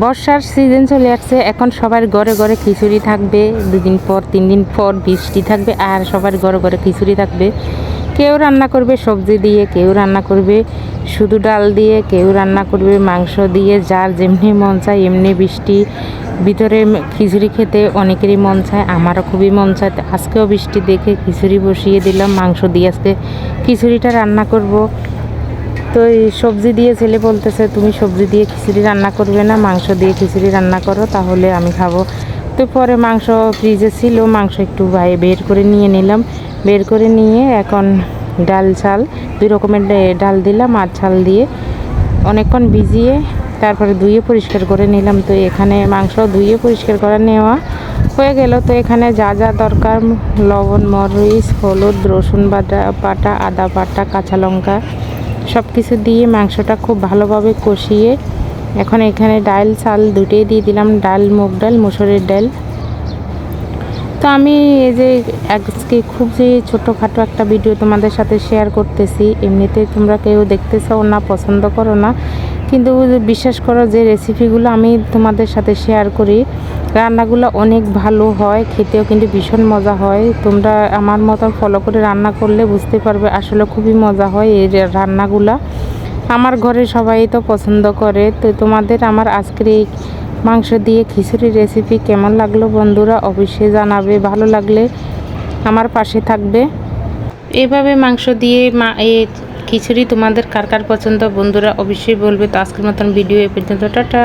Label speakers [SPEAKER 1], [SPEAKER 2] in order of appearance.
[SPEAKER 1] বর্ষার সিজন চলে আসছে, এখন সবার ঘরে ঘরে খিচুড়ি থাকবে। 2 দিন পর 3 দিন পর বৃষ্টি থাকবে আর সবার ঘরে ঘরে খিচুড়ি থাকবে। কেউ রান্না করবে সবজি দিয়ে, কেউ রান্না করবে শুধু ডাল দিয়ে, কেউ রান্না করবে মাংস দিয়ে। যার যেমনি মন চায় এমনি বৃষ্টি ভিতরে খিচুড়ি খেতে অনেকেরই মন চায়, আমারও খুবই মন চায়। আজকেও বৃষ্টি দেখে খিচুড়ি বসিয়ে দিলাম, মাংস দিয়ে আজকে খিচুড়িটা রান্না করব। তো এই সবজি দিয়ে ছেলে বলতেছে তুমি সবজি দিয়ে খিচুড়ি রান্না করবে না, মাংস দিয়ে খিচুড়ি রান্না করো তাহলে আমি খাবো। তো পরে মাংস ফ্রিজে ছিল, মাংস একটু বের করে নিয়ে নিলাম। বের করে নিয়ে এখন ডাল চাল 2 রকমের ডাল দিলাম আর চাল দিয়ে অনেকক্ষণ ভিজিয়ে তারপরে ধুয়ে পরিষ্কার করে নিলাম। তো এখানে মাংস ধুয়ে পরিষ্কার করে নেওয়া হয়ে গেল। তো এখানে যা যা দরকার লবণ, মরিচ, হলুদ, রসুন বাটা, আদা বাটা, কাঁচা লঙ্কা সব কিছু দিয়ে মাংসটা খুব ভালোভাবে কষিয়ে এখন এখানে ডাল চাল দুটোই দিয়ে দিলাম। ডাল মুগ ডাল, মুসুরির ডাল। তো আমি এই যে আজকে খুব যে ছোটোখাটো একটা ভিডিও তোমাদের সাথে শেয়ার করতেছি, এমনিতে তোমরা কেউ দেখতে চাও না, পছন্দ করো না, কিন্তু বিশ্বাস করো যে রেসিপিগুলো আমি তোমাদের সাথে শেয়ার করি রান্নাগুলো অনেক ভালো হয়, খেতেও কিন্তু ভীষণ মজা হয়। তোমরা আমার মতো ফলো করে রান্না করলে বুঝতে পারবে আসলে খুবই মজা হয় এই রান্নাগুলা। আমার ঘরে সবাই তো পছন্দ করে। তো তোমাদের আমার আজকের এই মাংস দিয়ে খিচুড়ি রেসিপি কেমন লাগলো বন্ধুরা অবশ্যই জানাবে, ভালো লাগলে আমার পাশে থাকবে। এভাবে মাংস দিয়ে এই খিচুড়ি তোমাদের কার কার পছন্দ বন্ধুরা অবশ্যই বলবে। তো আজকের মতন ভিডিও এ পর্যন্ত, টাটা।